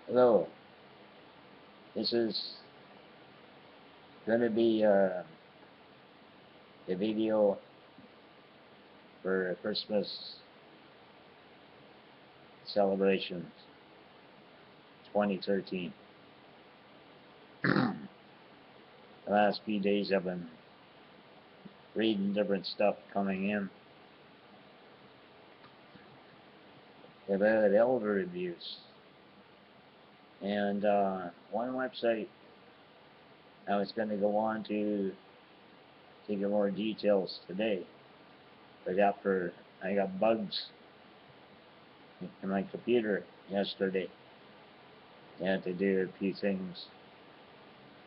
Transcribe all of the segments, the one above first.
Hello, this is going to be a video for Christmas celebrations 2013. The last few days I've been reading different stuff coming in about elder abuse. And one website I was going to go on to get more details today, but after I got bugs in my computer yesterday, I had to do a few things,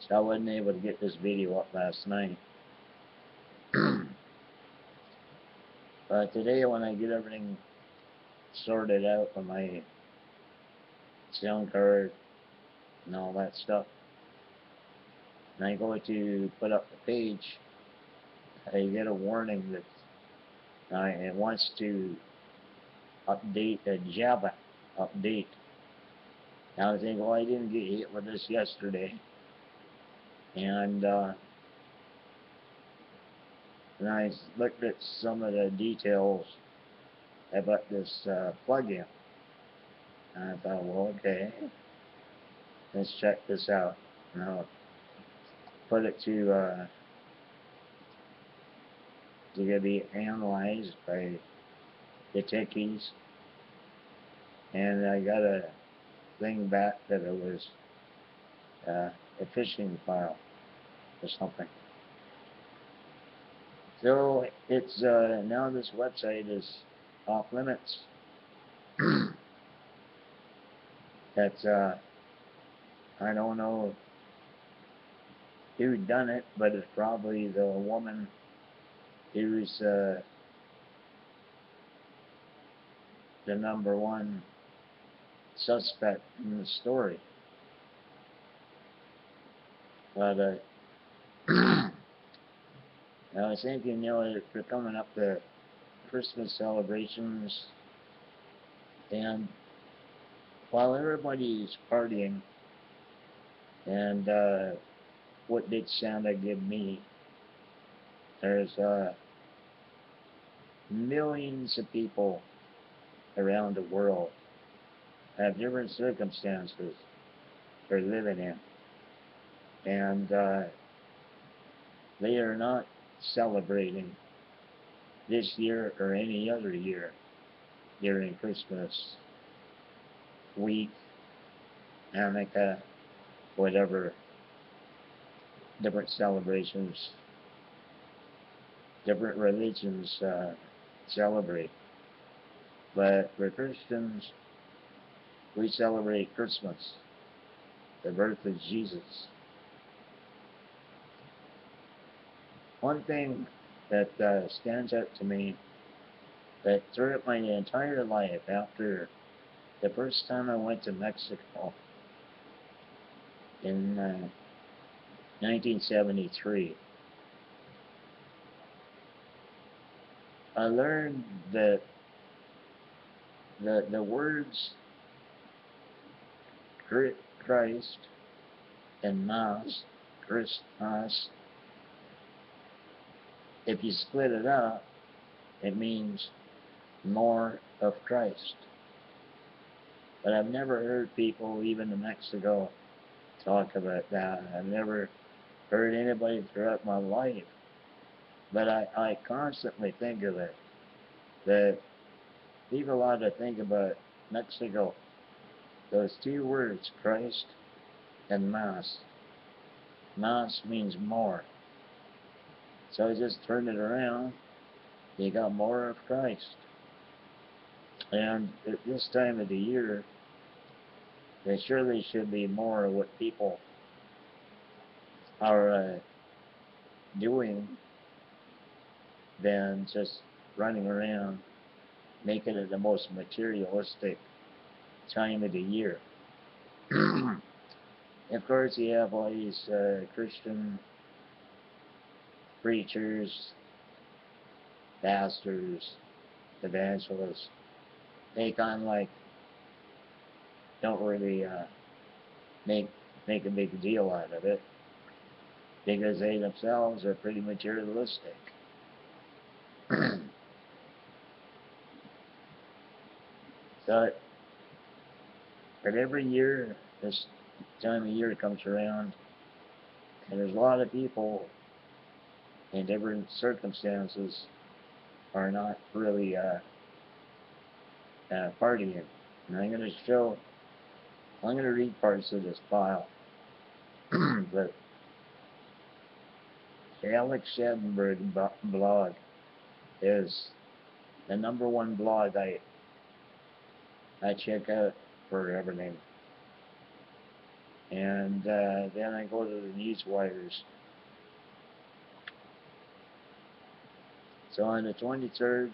so I wasn't able to get this video up last night. But today, when I get everything sorted out with my sound card and all that stuff, and I go to put up the page, I get a warning that it wants to update a Java update. Now I think, well, I didn't get hit with this yesterday, and I looked at some of the details about this plugin, and I thought, well, okay, let's check this out. And I'll put it to be analyzed by the techies, and I got a thing back that it was a phishing file or something. So it's now this website is off limits. That's I don't know who done it, but it's probably the woman who's the #1 suspect in the story. But I was thinking, they're coming up to Christmas celebrations, and while everybody's partying, and what did Santa give me, there's millions of people around the world have different circumstances they're living in, and they are not celebrating this year or any other year during Christmas week, Hanukkah, whatever different celebrations, different religions celebrate. But for Christians, we celebrate Christmas, the birth of Jesus. One thing that stands out to me, that throughout my entire life, after the first time I went to Mexico in 1973, I learned that the words Christ and Mass, Christmas, if you split it up, it means more of Christ. But I've never heard people, even in Mexico, talk about that. I've never heard anybody throughout my life. But I constantly think of it, that people ought to think about Mexico. Those two words, Christ and Mass. Mass means more. So I just turned it around. You got more of Christ. And at this time of the year, there surely should be more of what people are doing than just running around making it the most materialistic time of the year. Of course, you have all these Christian preachers, pastors, evangelists. They kind of like don't really make a big deal out of it, because they themselves are pretty materialistic. So, but every year, this time of year comes around, and there's a lot of people in different circumstances are not really partying. And I'm going to read parts of this file. But the Alex Schadenberg blog is the #1 blog I check out for everything. And then I go to the news wires. So on the 23rd,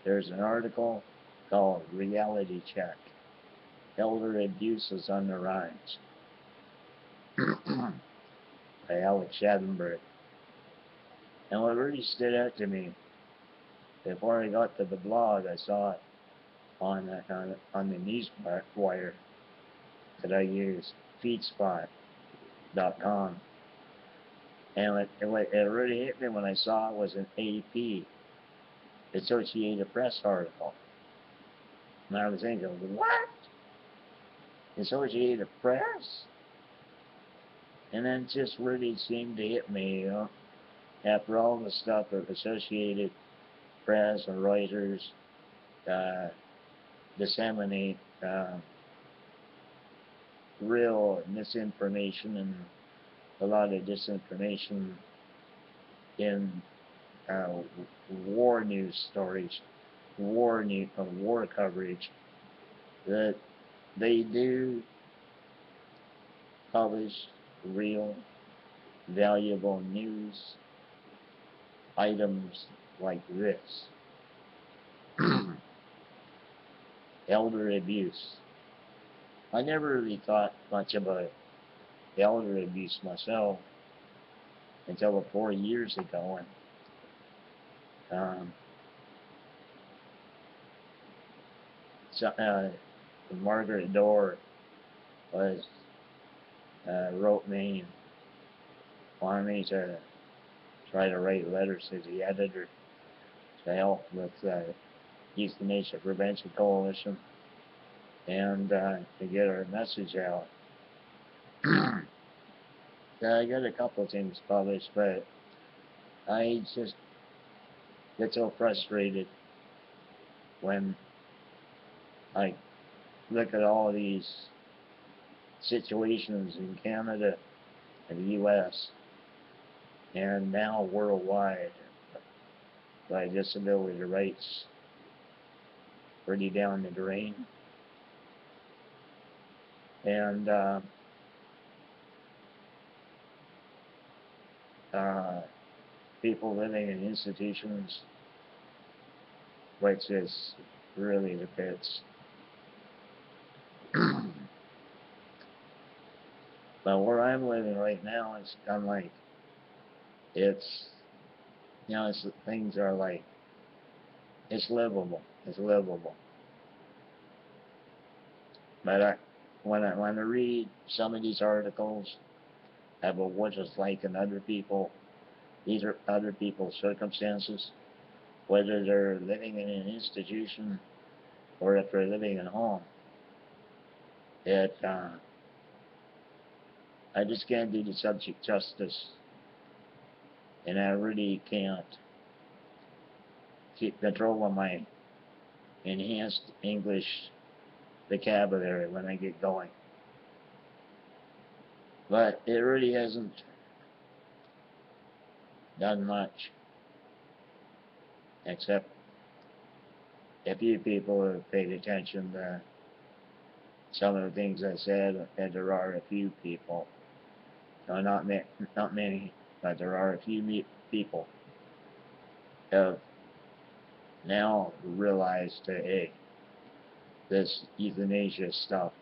there's an article called Reality Check. Elder Abuse is on the Rise. By Alex Schadenberg. And what really stood out to me, before I got to the blog, I saw it on the news wire that I use, feedspot.com. And it really hit me when I saw it was an AP, Associated Press article. And I was thinking, what? Associated Press? And then it just really seemed to hit me, after all the stuff of Associated Press and Reuters disseminate real misinformation and a lot of disinformation in war news stories, war coverage, that they do publish real, valuable news items like this. Elder abuse. I never really thought much about elder abuse myself until 4 years ago, and Margaret Dorr wrote me, wanted me to try to write letters to the editor to help with Euthanasia Prevention Coalition and to get our message out. I got a couple of things published, but I just get so frustrated when I look at all these situations in Canada and the U.S. and now worldwide by disability rights pretty down the drain. And people living in institutions, which is really the pits. But where I'm living right now, it's kind of like, things are like, it's livable. But when I read some of these articles about what it's like in other people, these are other people's circumstances, whether they're living in an institution or if they're living at home, I just can't do the subject justice, and I really can't keep control of my enhanced English vocabulary when I get going. But it really hasn't done much, except a few people have paid attention to some of the things I said, and there are a few people. No, not many, but there are a few people have now realized that, hey, this euthanasia stuff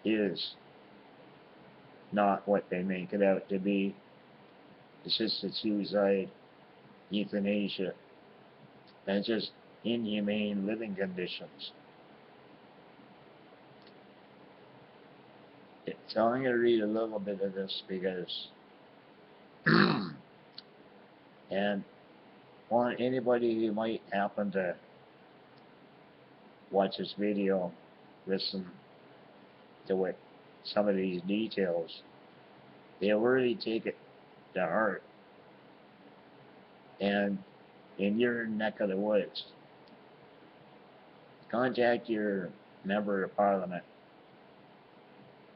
is not what they make it out to be. Assisted suicide, euthanasia, and just inhumane living conditions. So I'm going to read a little bit of this because, and want anybody who might happen to watch this video, listen to what some of these details, they'll really take it to heart. And in your neck of the woods, contact your member of parliament.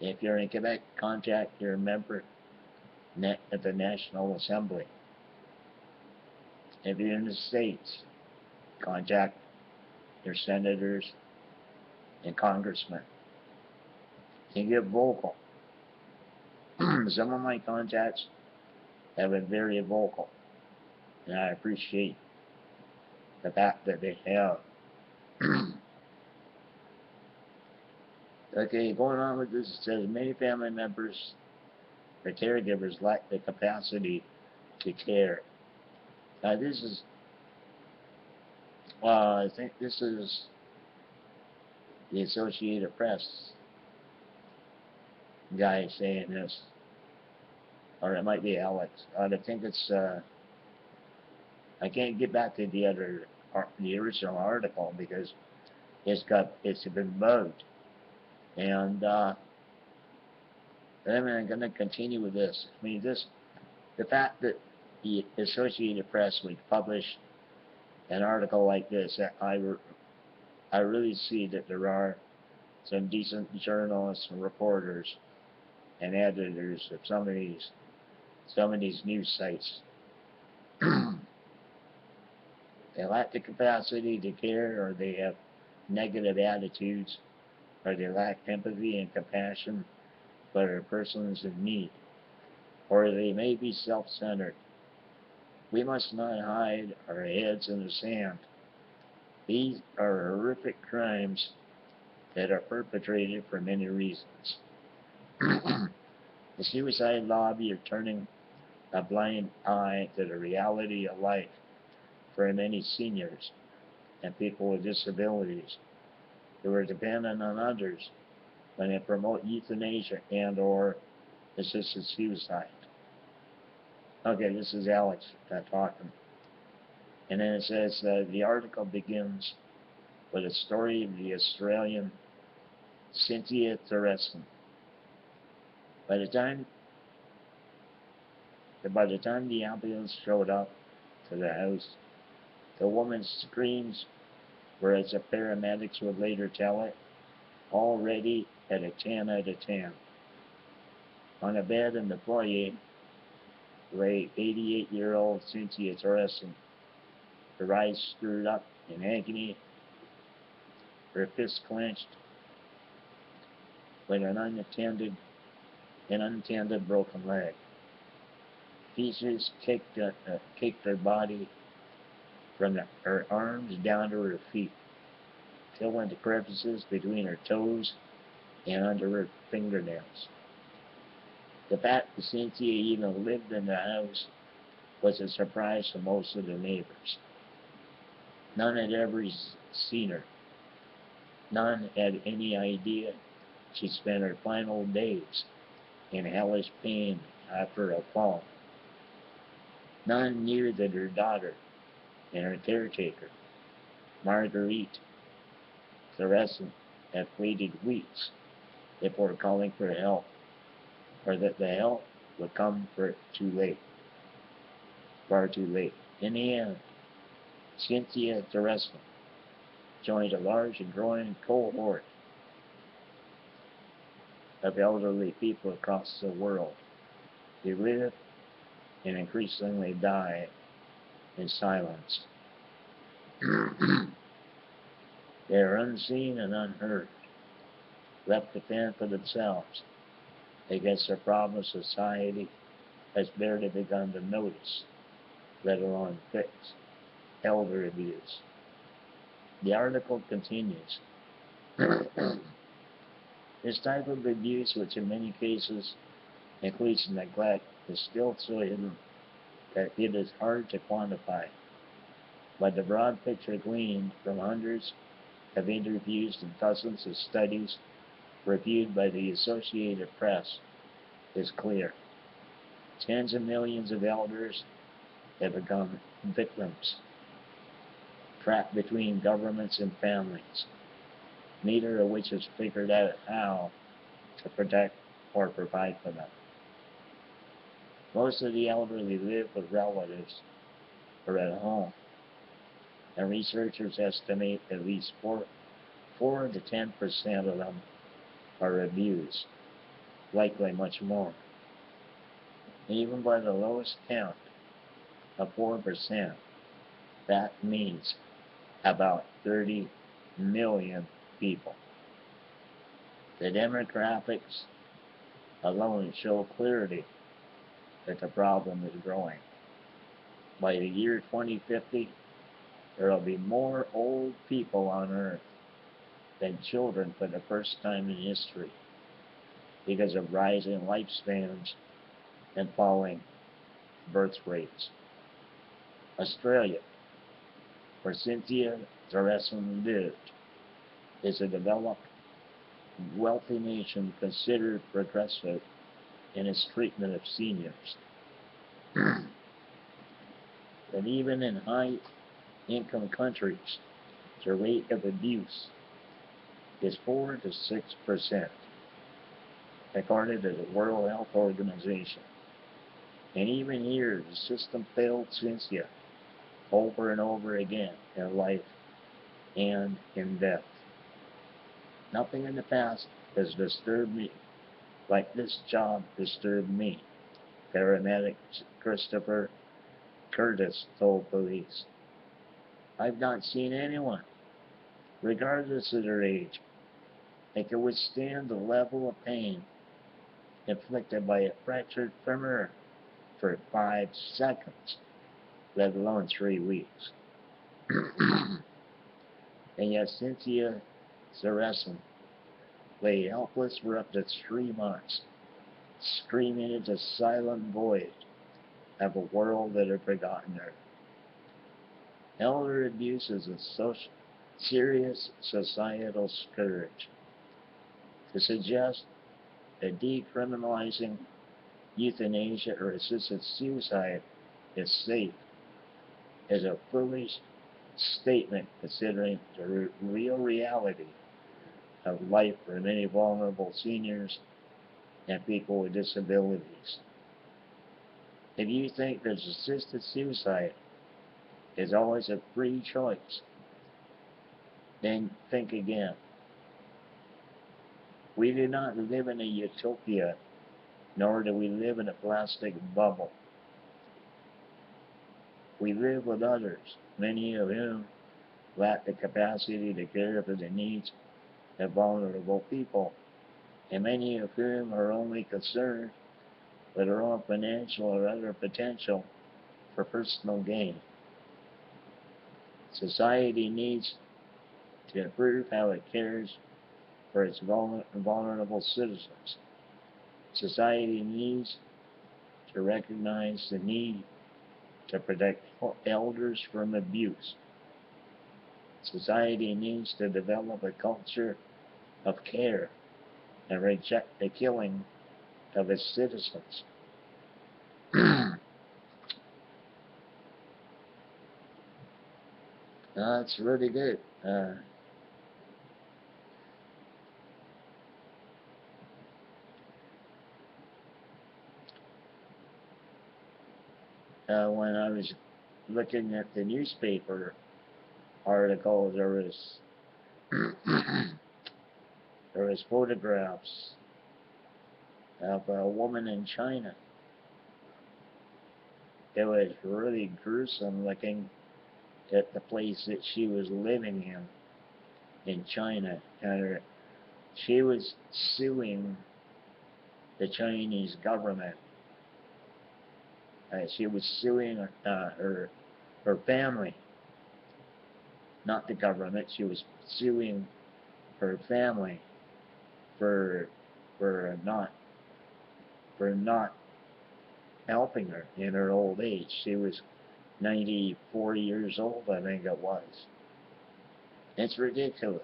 If you're in Quebec, contact your member at the National Assembly. If you're in the States, contact your senators and congressmen. And get vocal. Some of my contacts have been very vocal, and I appreciate the fact that they have. Okay, going on with this, it says many family members or caregivers lack the capacity to care. This is, I think this is the Associated Press guy saying this, or it might be Alex. I think it's, I can't get back to the original article because it's been bugged. And I'm going to continue with this. I mean, the fact that the Associated Press would publish an article like this, I really see that there are some decent journalists and reporters and editors of some of these news sites. They lack the capacity to care, or they have negative attitudes, or they lack empathy and compassion for persons in need, or they may be self-centered. We must not hide our heads in the sand. These are horrific crimes that are perpetrated for many reasons. The suicide lobby are turning a blind eye to the reality of life for many seniors and people with disabilities who are dependent on others when they promote euthanasia and or assisted suicide. Okay, this is Alex talking. And then it says the article begins with a story of the Australian Cynthia Thuresson. By the time the ambulance showed up to the house, the woman's screams were, as the paramedics would later tell it, already at a 10 out of 10. On a bed in the foyer lay 88-year-old Cynthia Thuresson, her eyes screwed up in agony, her fists clenched, with an untended broken leg. Pieces kicked her body from her arms down to her feet, filling the crevices between her toes and under her fingernails. The fact that Cynthia even lived in the house was a surprise to most of the neighbors. None had ever seen her. None had any idea she spent her final days in hellish pain after a fall. None knew that her daughter and her caretaker, Marguerite Thuresson, had waited weeks before calling for help, or that the help would come far too late. In the end, Cynthia Thuresson joined a large and growing cohort of elderly people across the world who live and increasingly die in silence. They are unseen and unheard, left to fend for themselves against the problem society has barely begun to notice, let alone fix: elder abuse. The article continues. This type of abuse, which in many cases includes neglect, is still so hidden that it is hard to quantify. But the broad picture gleaned from hundreds of interviews and dozens of studies reviewed by the Associated Press, is clear. Tens of millions of elders have become victims, trapped between governments and families, neither of which has figured out how to protect or provide for them. Most of the elderly live with relatives or at home, and researchers estimate at least 4 to 10% of them are abused, likely much more. Even by the lowest count of 4%, that means about 30 million people. The demographics alone show clearly that the problem is growing. By the year 2050, there will be more old people on Earth than children for the first time in history because of rising lifespans and falling birth rates. Australia, where Cynthia lived, is a developed, wealthy nation considered progressive in its treatment of seniors. But even in high-income countries, the rate of abuse is 4 to 6%, according to the World Health Organization. And even here, the system failed Cynthia over and over again in life and in death. Nothing in the past has disturbed me like this job disturbed me, paramedic Christopher Curtis told police. I've not seen anyone, regardless of their age, that can withstand the level of pain inflicted by a fractured femur for 5 seconds, let alone 3 weeks. And yet Cynthia lay helpless for up to 3 months, screaming into the silent void of a world that had forgotten her. Elder abuse is a serious societal scourge. To suggest that decriminalizing euthanasia or assisted suicide is safe is a foolish statement considering the real reality of life for many vulnerable seniors and people with disabilities. If you think that assisted suicide is always a free choice, then think again. We do not live in a utopia, nor do we live in a plastic bubble. We live with others, many of whom lack the capacity to care for the needs of vulnerable people, and many of whom are only concerned with their own financial or other potential for personal gain. Society needs to improve how it cares for its vulnerable citizens. Society needs to recognize the need to protect elders from abuse. Society needs to develop a culture of care and reject the killing of its citizens. That's really good. When I was looking at the newspaper article, there was photographs of a woman in China. It was really gruesome looking at the place that she was living in China. And she was suing the Chinese government. She was suing her family, not the government. She was suing her family for not helping her in her old age. She was 94 years old, I think it was. It's ridiculous.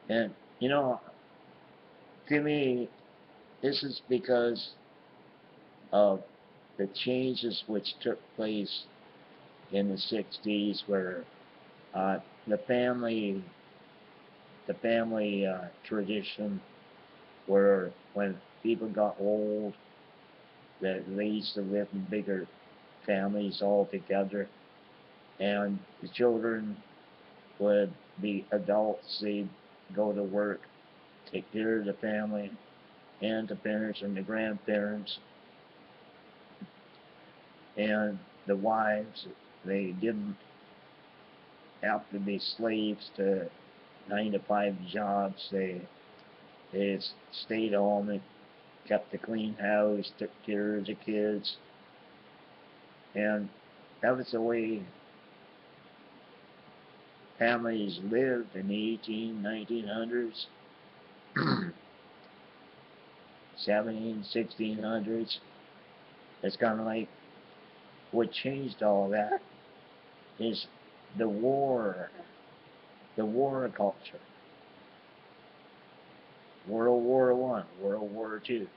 And You know, to me, this is because of the changes which took place in the 60s, where uh, the family, tradition, where when people got old, that they used to live in bigger families all together, and the children would be adults. They'd go to work, take care of the family, and the parents and the grandparents, and the wives. They didn't have to be slaves to 9 to 5 jobs. They stayed home and kept a clean house, took care of the kids, and that was the way families lived in the 1900s, 1600s. It's kind of like what changed all that is the war culture. World War I, World War II,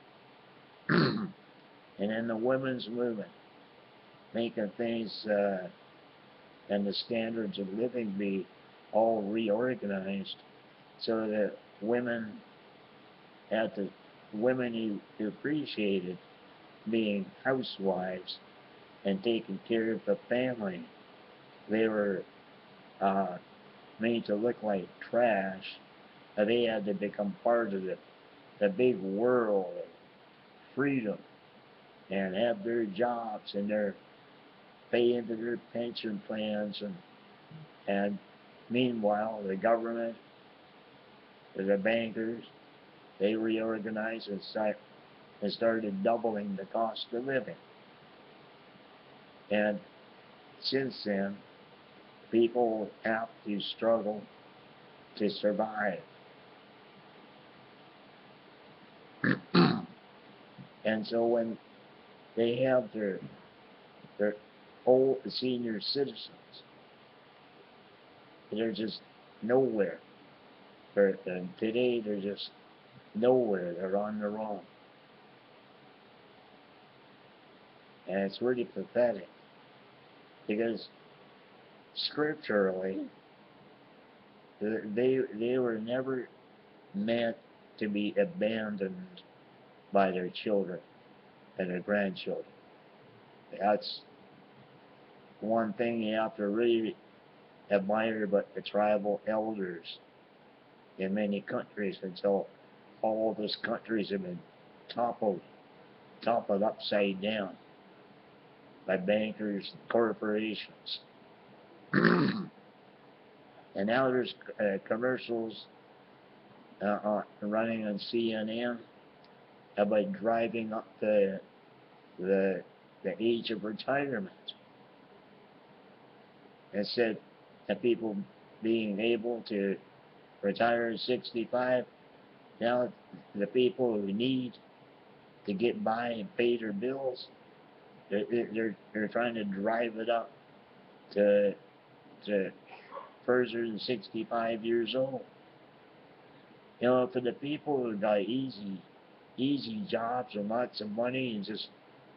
and then the women's movement, making things and the standards of living be all reorganized, so that women who appreciated being housewives and taking care of the family, they were made to look like trash. They had to become part of the big world of freedom and have their jobs and their pay into their pension plans, and meanwhile the government, the bankers, they reorganized and started doubling the cost of living. And since then, people have to struggle to survive. And so when they have their old senior citizens, they're just nowhere. And today they're just nowhere. They're on their own. And it's really pathetic, because scripturally, they were never meant to be abandoned by their children and their grandchildren. That's one thing you have to really admire about the tribal elders in many countries, until all those countries have been toppled upside down by bankers and corporations. And now there's commercials running on CNN about driving up the age of retirement. It said that people being able to retire at 65, now the people who need to get by and pay their bills, they're trying to drive it up to further than 65 years old. You know, for the people who got easy jobs and lots of money and just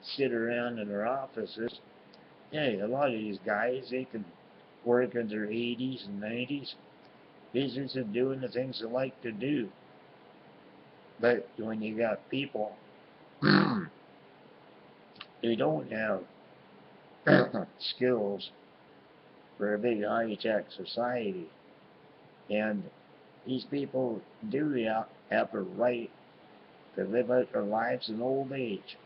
sit around in their offices, yeah, a lot of these guys, they can work in their 80s and 90s, business and doing the things they like to do. But when you got people who don't have skills for a big high-tech society, and these people do have a right to live out their lives in old age.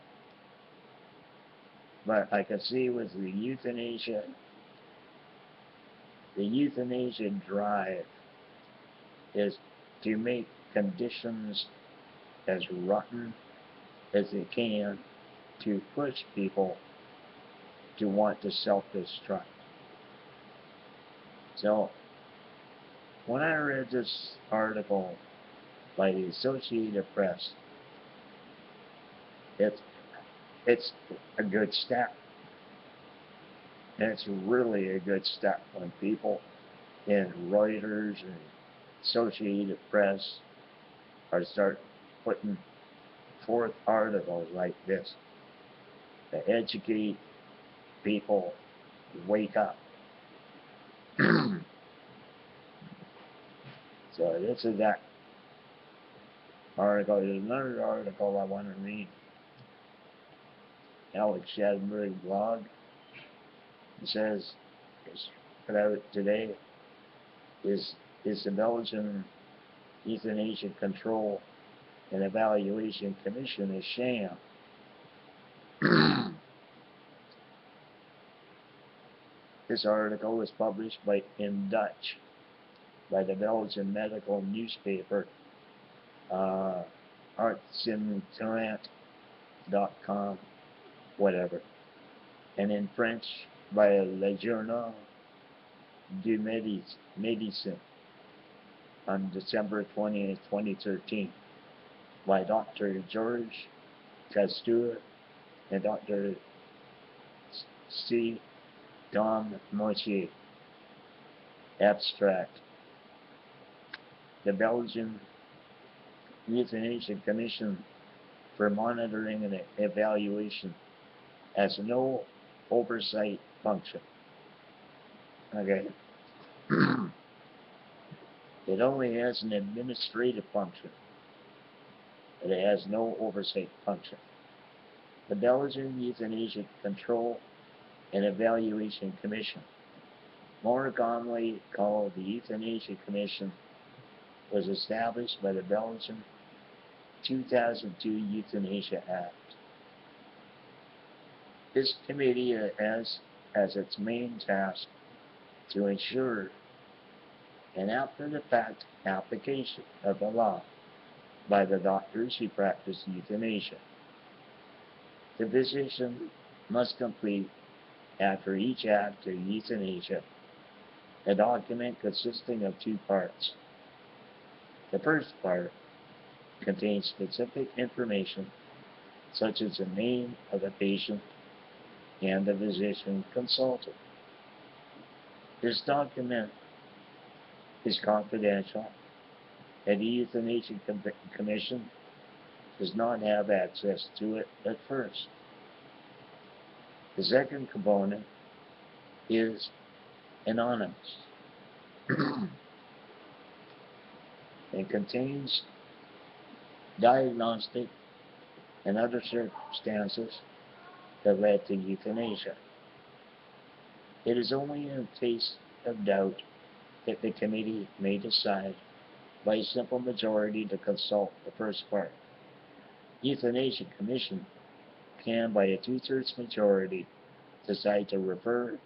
But I can see with the euthanasia drive is to make conditions as rotten as they can to push people to want to self-destruct. So when I read this article by the Associated Press, it's a good step. And it's really a good step when people in Reuters and Associated Press or start putting forth articles like this to educate people to wake up. So this is that article. There's another article I want to read. Alex Shadberg blog. It says, it's put out today, is the Belgian Euthanasia Control and Evaluation Commission a sham? This article was published in Dutch by the Belgian medical newspaper artsintrant.com, whatever, and in French by Le Journal du Médecin on December 20th, 2013, by Dr. Georges Castur and Dr. C. Dom Motier. Abstract. The Belgian Euthanasia Commission for Monitoring and Evaluation has no oversight function. Okay. It only has an administrative function, but it has no oversight function. The Belgian Euthanasia Control and Evaluation Commission, more commonly called the Euthanasia Commission, was established by the Belgian 2002 Euthanasia Act. This committee has as its main task to ensure an after-the-fact application of the law by the doctors who practice euthanasia. The physician must complete, after each act of euthanasia, a document consisting of two parts. The first part contains specific information such as the name of the patient and the physician consultant. This document is confidential, and the Euthanasia Commission does not have access to it at first. The second component is anonymous and contains diagnostic and other circumstances that led to euthanasia. It is only in case of doubt that the committee may decide by a simple majority to consult the first part. Euthanasia Commission can, by a 2/3 majority, decide to refer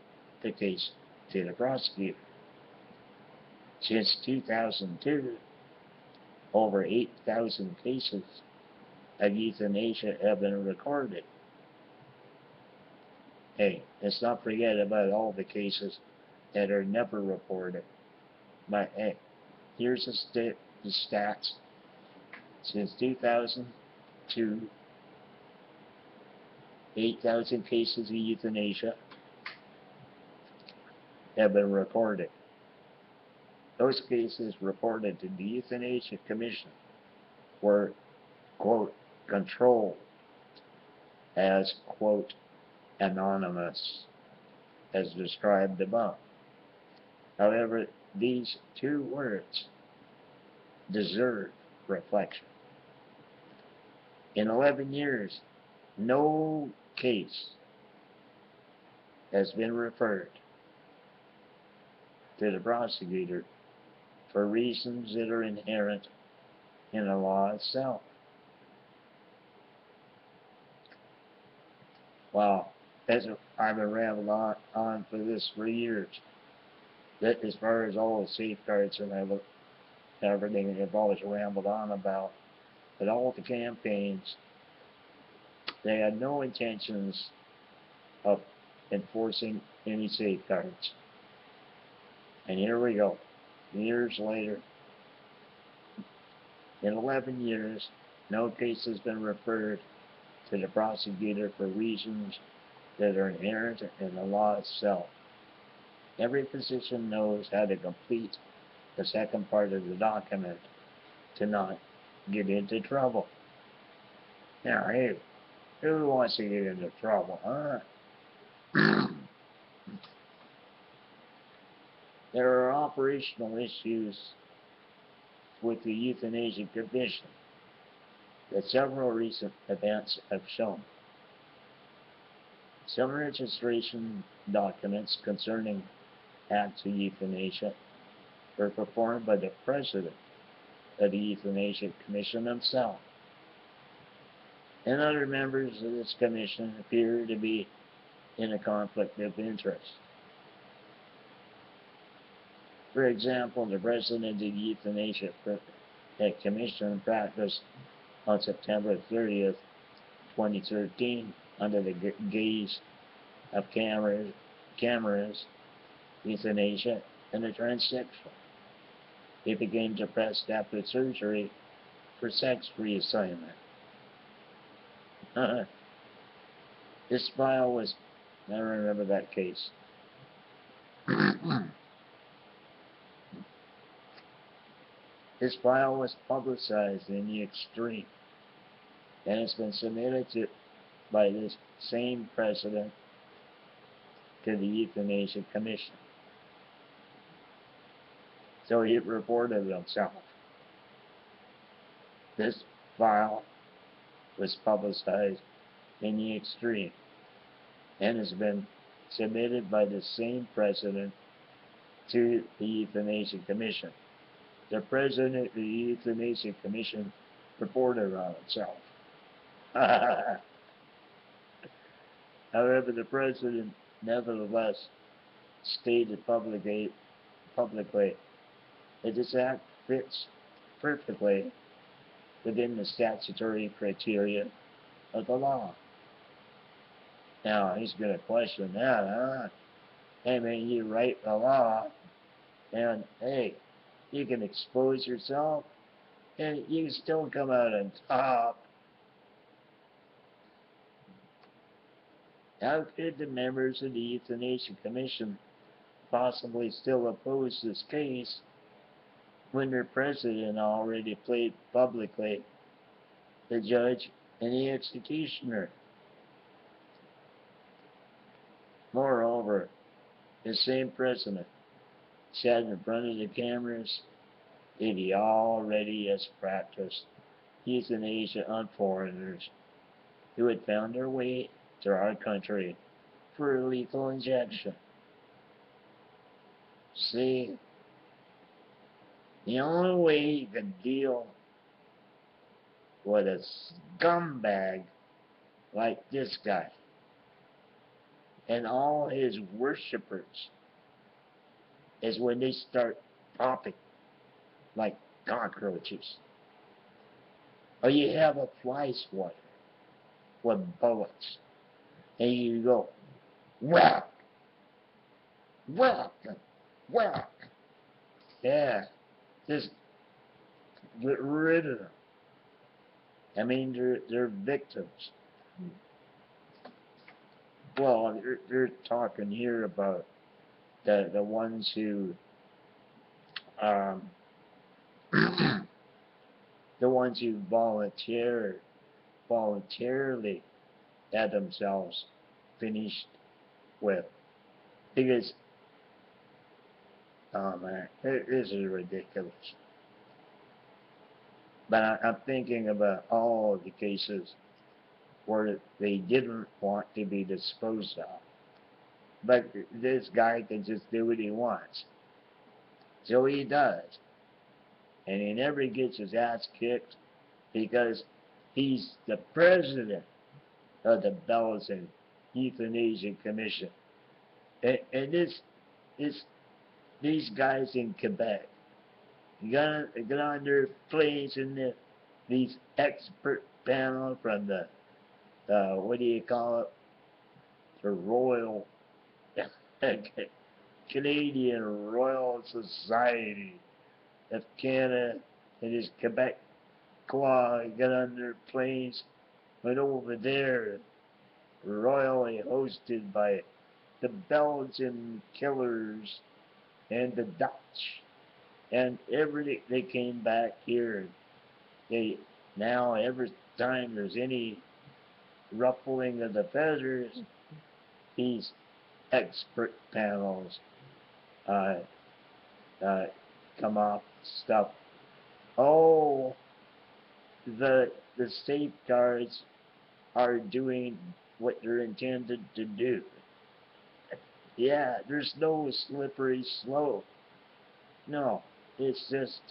the case to the prosecutor. Since 2002, over 8,000 cases of euthanasia have been recorded. Hey, let's not forget about all the cases that are never reported. But hey, here's the stats. Since 2002, 8,000 cases of euthanasia have been recorded. Those cases reported to the Euthanasia Commission were, quote, controlled as, quote, anonymous, as described above. However, these two words deserve reflection. In 11 years, no case has been referred to the prosecutor for reasons that are inherent in the law itself. Wow, I've been rambling on for this for years. That as far as all the safeguards and everything I've always rambled on about, but all the campaigns, they had no intentions of enforcing any safeguards. And here we go, years later. In 11 years, no case has been referred to the prosecutor for reasons that are inherent in the law itself. Every physician knows how to complete the second part of the document to not get into trouble. Now, hey, who wants to get into trouble, huh? There are operational issues with the Euthanasia Commission that several recent events have shown. Some registration documents concerning acts of euthanasia were performed by the president of the Euthanasia Commission himself, and other members of this commission appear to be in a conflict of interest. For example, the president of the Euthanasia Commission practiced on September 30th, 2013, under the gaze of cameras, euthanasia, and the transsexual. He became depressed after surgery for sex reassignment. This file was, I remember that case. This file was publicized in the extreme, and it's been submitted by this same president to the Euthanasia Commission. So he reported himself. This file was publicized in the extreme, and has been submitted by the same president to the Euthanasia Commission. The president of the Euthanasia Commission reported on himself. However, the president nevertheless stated publicly that this act fits perfectly within the statutory criteria of the law. Now, he's going to question that, huh? Hey, man, you write the law, and hey, you can expose yourself, and you can still come out on top. How could the members of the Euthanasia Commission possibly still oppose this case when their president already played publicly the judge and the executioner? Moreover, the same president said in front of the cameras that he already has practiced euthanasia on foreigners who had found their way to our country for a lethal injection. See, the only way you can deal with a scumbag like this guy and all his worshippers is when they start popping like cockroaches. Or you have a fly swatter with bullets, and you go, whack, whack, whack. Yeah, just get rid of them. I mean, they're victims. Well, they're talking here about the ones who the ones who voluntarily had themselves finished with, because oh man, this is ridiculous. But I'm thinking about all of the cases where they didn't want to be disposed of. But this guy can just do what he wants. So he does. And he never gets his ass kicked because he's the president of the Belgian Euthanasia Commission. And these guys in Quebec get on their planes in these expert panel from the what do you call it? The Royal Canadian Royal Society of Canada and his Quebec Claw get on their planes, went over there, royally hosted by the Belgian killers and the Dutch and everything. They came back here. now every time there's any ruffling of the feathers, these expert panels uh, come off stuff. Oh, the safeguards are doing what they're intended to do. Yeah, there's no slippery slope. No, it's just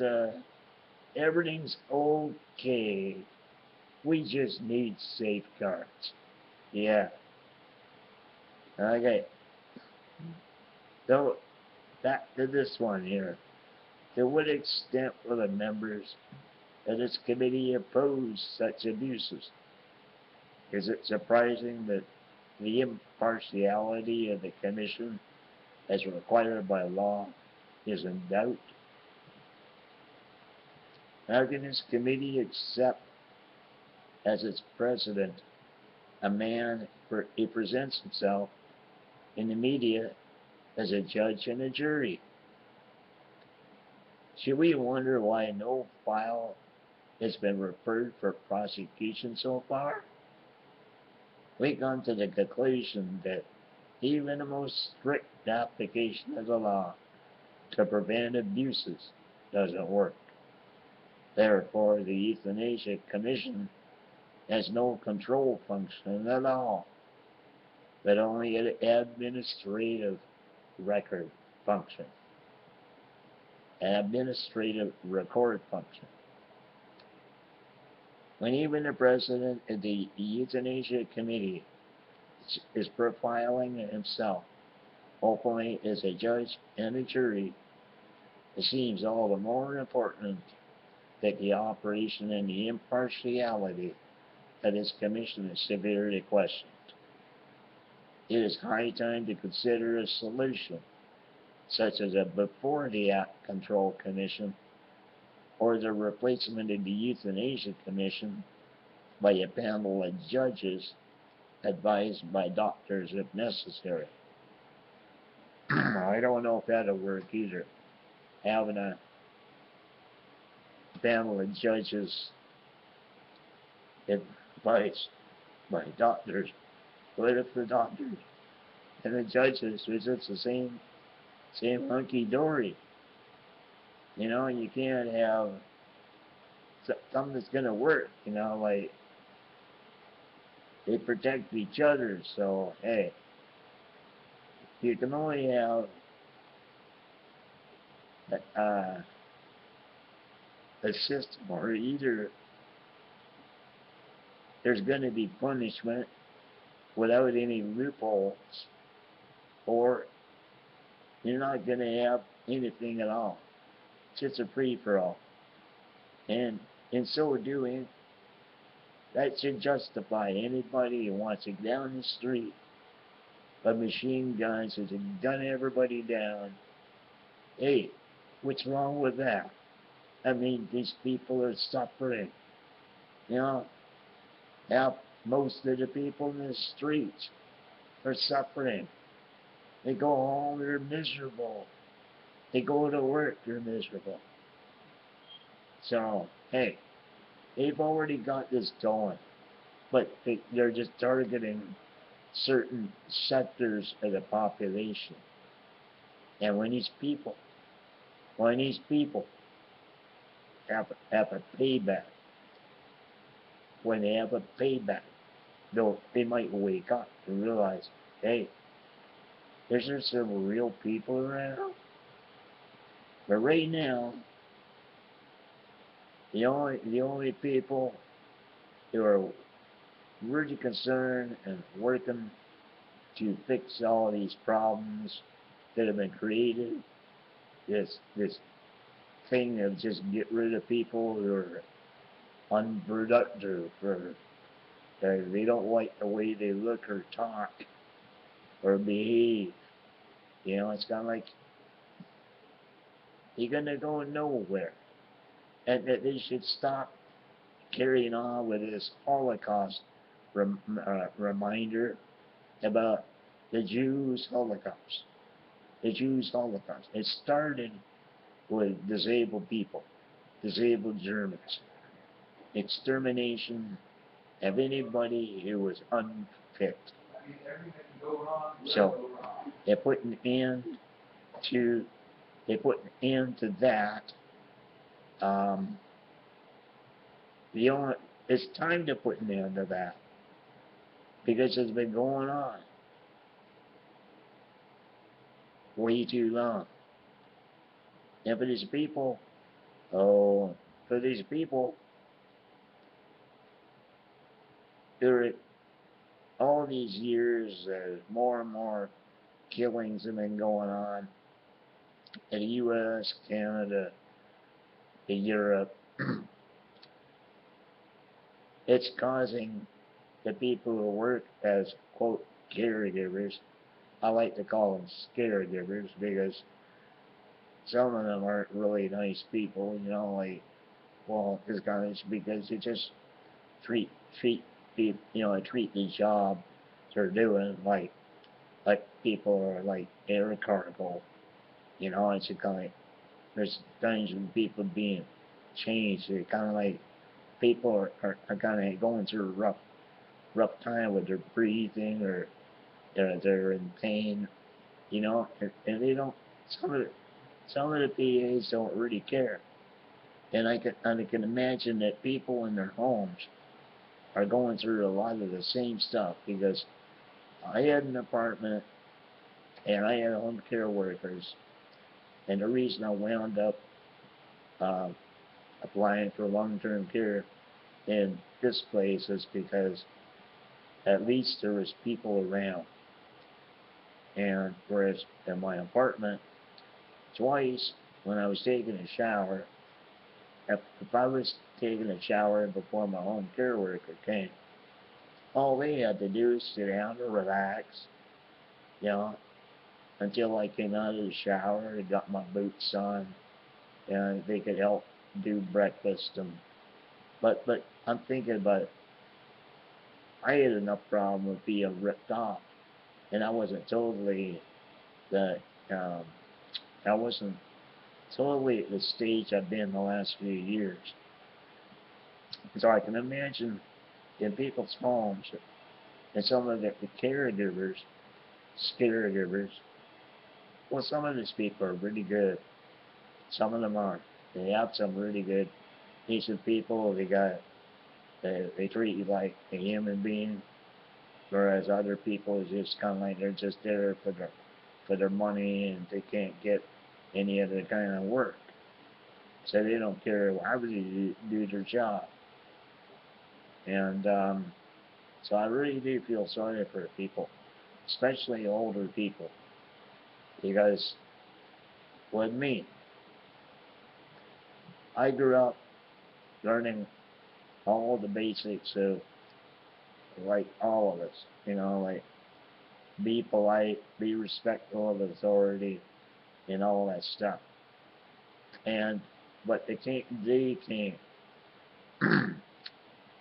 everything's okay. We just need safeguards. Yeah. Okay. So back to this one here. To what extent will the members of this committee oppose such abuses? Is it surprising that the impartiality of the commission, as required by law, is in doubt? How can this committee accept as its president a man who presents himself in the media as a judge and a jury? Should we wonder why no file has been referred for prosecution so far? We come to the conclusion that even the most strict application of the law to prevent abuses doesn't work. Therefore, the Euthanasia Commission has no control function at all, but only an administrative record function, an administrative record function. When even the president of the Euthanasia Committee is profiling himself openly as a judge and a jury, it seems all the more important that the operation and the impartiality of this commission is severely questioned. It is high time to consider a solution, such as a Before the Act Control Commission, or the replacement of the Euthanasia Commission by a panel of judges advised by doctors if necessary. I don't know if that'll work either. Having a panel of judges advised by doctors. What if the doctors and the judges are just the same hunky-dory? You know, you can't have something that's going to work, you know, like they protect each other, so, hey, you can only have a system, or either there's going to be punishment without any loopholes, or you're not going to have anything at all. It's just a free-for-all. And in so doing, that should justify anybody who wants to go down the street with machine guns and to gun everybody down. Hey, what's wrong with that? I mean, these people are suffering. You know, most of the people in the streets are suffering. They go home, they're miserable. They go to work, they're miserable. So, hey, they've already got this going, but they're just targeting certain sectors of the population. And when these people have a payback, when they have a payback, they might wake up and realize, hey, there's some real people around. But right now, the only people who are really concerned and working to fix all these problems that have been created, this thing of just get rid of people who are unproductive, or they don't like the way they look or talk or behave. You know, it's kind of like you're going to go nowhere. And that they should stop carrying on with this Holocaust reminder about the Jews' Holocaust. The Jews' Holocaust. It started with disabled people, disabled Germans. extermination of anybody who was unfit. So they put an end to that. It's time to put an end to that because it's been going on way too long. And for these people, there all these years, more and more killings have been going on in the U.S., Canada, in Europe. It's causing the people who work as, quote, caregivers, I like to call them scaregivers because some of them aren't really nice people, you know, like, well, this guys, because they just treat the job they're doing like people are like irrecoverable, you know. It's kind of like there's times when people being changed. They're kind of like people are kind of going through a rough time with their breathing or they're in pain, you know, and they don't. Some of the PAs don't really care, and I can imagine that people in their homes are going through a lot of the same stuff because I had an apartment and I had home care workers, and the reason I wound up applying for long-term care in this place is because at least there was people around. And whereas in my apartment, twice when I was taking a shower, if I was taking a shower before my home care worker came, all they had to do was sit down and relax, you know, until I came out of the shower and got my boots on, and they could help do breakfast. But I'm thinking about it. I had enough problem with being ripped off, and I wasn't totally at the stage I've been the last few years. So I can imagine in people's homes and some of the caregivers, well, some of these people are really good. Some of them aren't. They have some really good, decent people. They treat you like a human being, whereas other people is just kind of like they're just there for their money and they can't get any other kind of work. So they don't care how they do their job. And so I really do feel sorry for people, especially older people, because with me, I grew up learning all the basics of, like, all of us, you know, like be polite, be respectful of authority, and all that stuff. But they can't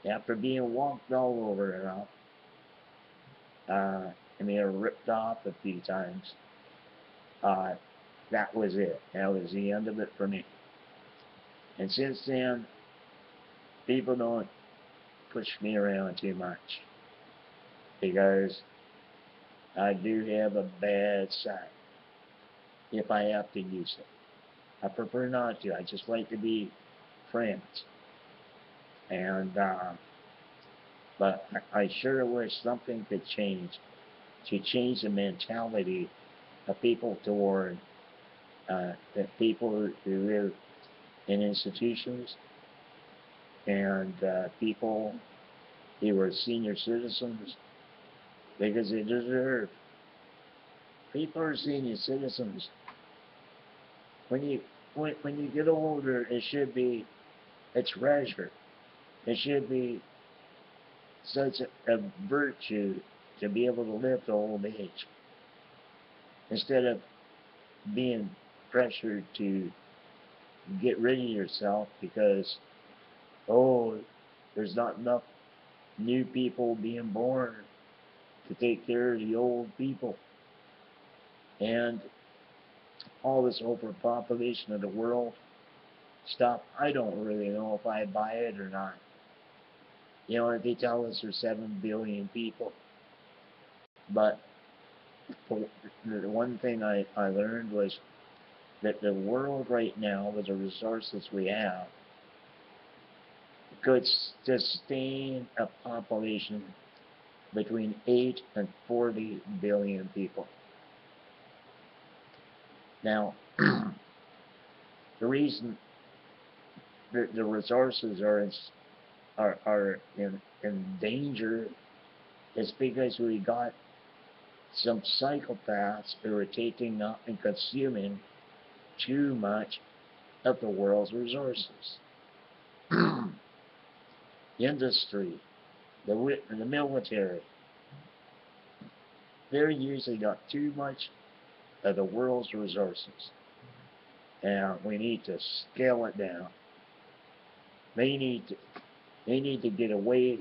after being walked all over enough, and they were ripped off a few times, that was it. That was the end of it for me. And since then, people don't push me around too much because I do have a bad side if I have to use it. I prefer not to. I just like to be friends. And but I sure wish something could change to change the mentality of people toward the people who live in institutions and people who are senior citizens, because they deserve. People are senior citizens. When you get older, it should be a treasure. It should be such a virtue to be able to live to old age, instead of being pressured to get rid of yourself because, oh, there's not enough new people being born to take care of the old people. And all this overpopulation of the world stuff, I don't really know if I buy it or not. You know, they tell us there's 7 billion people, but the one thing I learned was that the world right now, with the resources we have, could sustain a population between 8 and 40 billion people. Now, the reason that the resources are in danger is because we got some psychopaths who are taking up and consuming too much of the world's resources. Industry, the military, they're using up too much of the world's resources, and we need to scale it down. They need to get away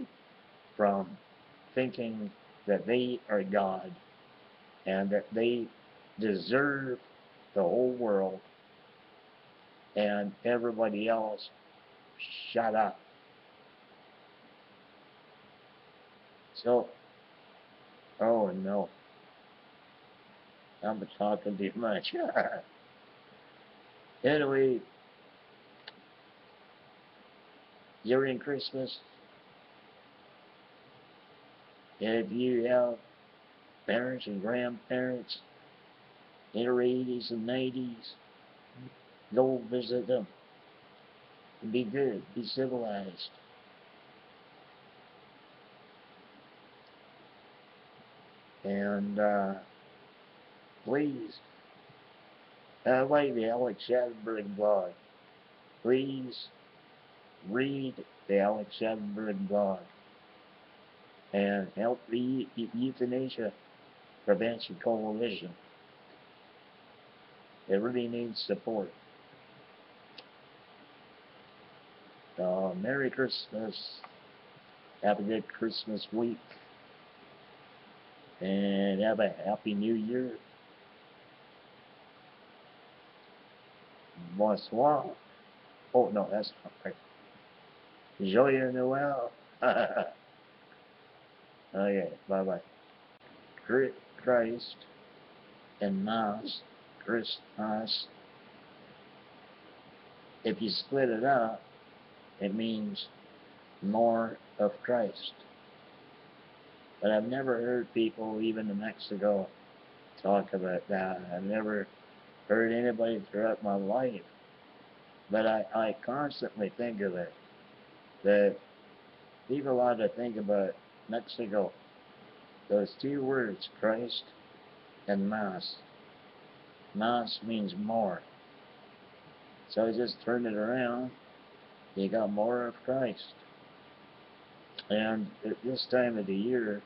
from thinking that they are God and that they deserve the whole world, and everybody else shut up. So, oh no, I'm talking too much. Anyway, during Christmas, if you have parents and grandparents in their 80s and 90s, go visit them. Be good, be civilized. And please, like the Alex Shattenberg blog, please read the Alex Shattenberg blog and help the Euthanasia Prevention Coalition. It really needs support. Merry Christmas. Have a good Christmas week. And have a Happy New Year. Bonsoir. Oh, no, that's not right. Joyeux Noel. Okay, bye-bye. Christ and Mass. Christmas. If you split it up, it means more of Christ. But I've never heard people, even in Mexico, talk about that. I've never heard anybody throughout my life. But I constantly think of it, that people ought to think about Mexico. Those two words, Christ and Mass. Mass means more. So I just turn it around. You got more of Christ. And at this time of the year,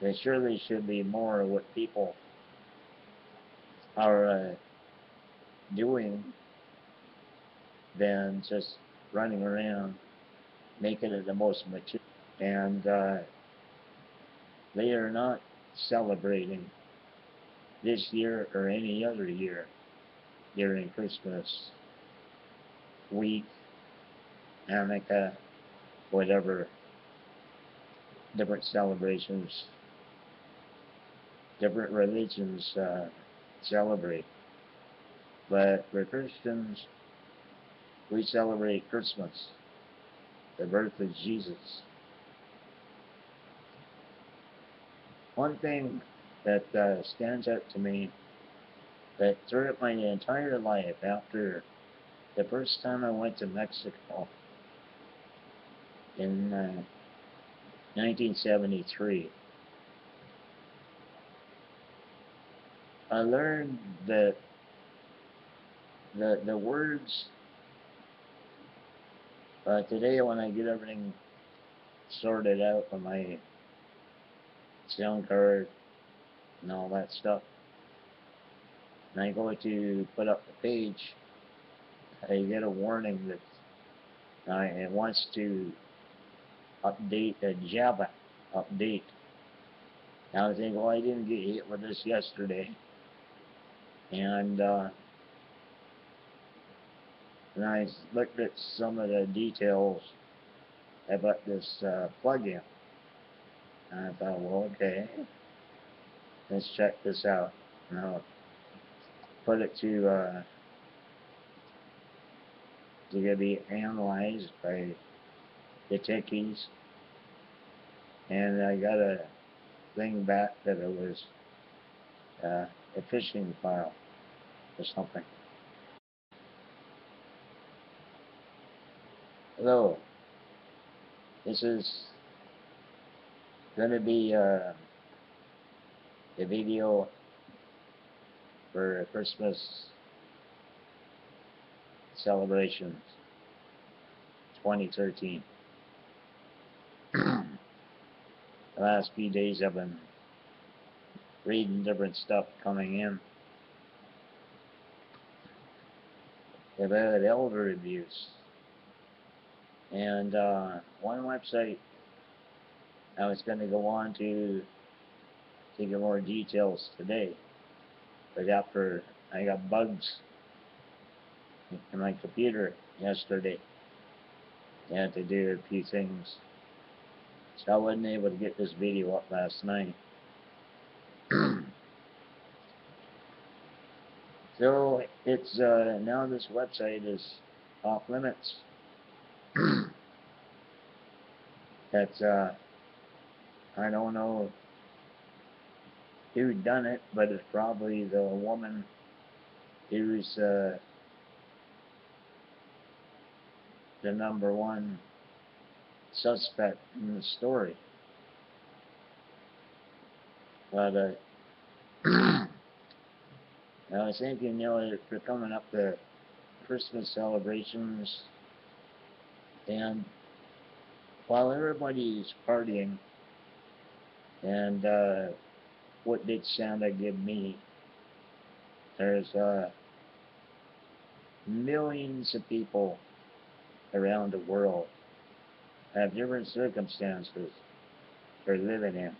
there surely should be more of what people are doing than just running around making it the most material. And they are not celebrating this year or any other year during Christmas week, Hanukkah, whatever, different celebrations, different religions celebrate. But for Christians, we celebrate Christmas, the birth of Jesus. One thing that stands out to me, that throughout my entire life, after the first time I went to Mexico in 1973, I learned that the words today, when I get everything sorted out on my sound card and all that stuff, and I go to put up the page, I get a warning that it wants to update a Java update. Now I think, well, I didn't get hit with this yesterday. And I looked at some of the details I bought this plug-in. And I thought, well, okay, let's check this out. And I'll put it to be analyzed by the techies. And I got a thing back that it was a phishing file or something. Hello, this is going to be a video for Christmas celebrations 2013. The last few days I've been reading different stuff coming in about elder abuse. And one website I was going to go on to get more details today, but after I got bugs in my computer yesterday, I had to do a few things, so I wasn't able to get this video up last night. So it's now this website is off limits. That's I don't know who done it, but it's probably the woman who's the #1 suspect in the story. But I was thinking, they're coming up to Christmas celebrations, and while everybody's partying, and what did Santa give me? There's millions of people around the world have different circumstances they're living in.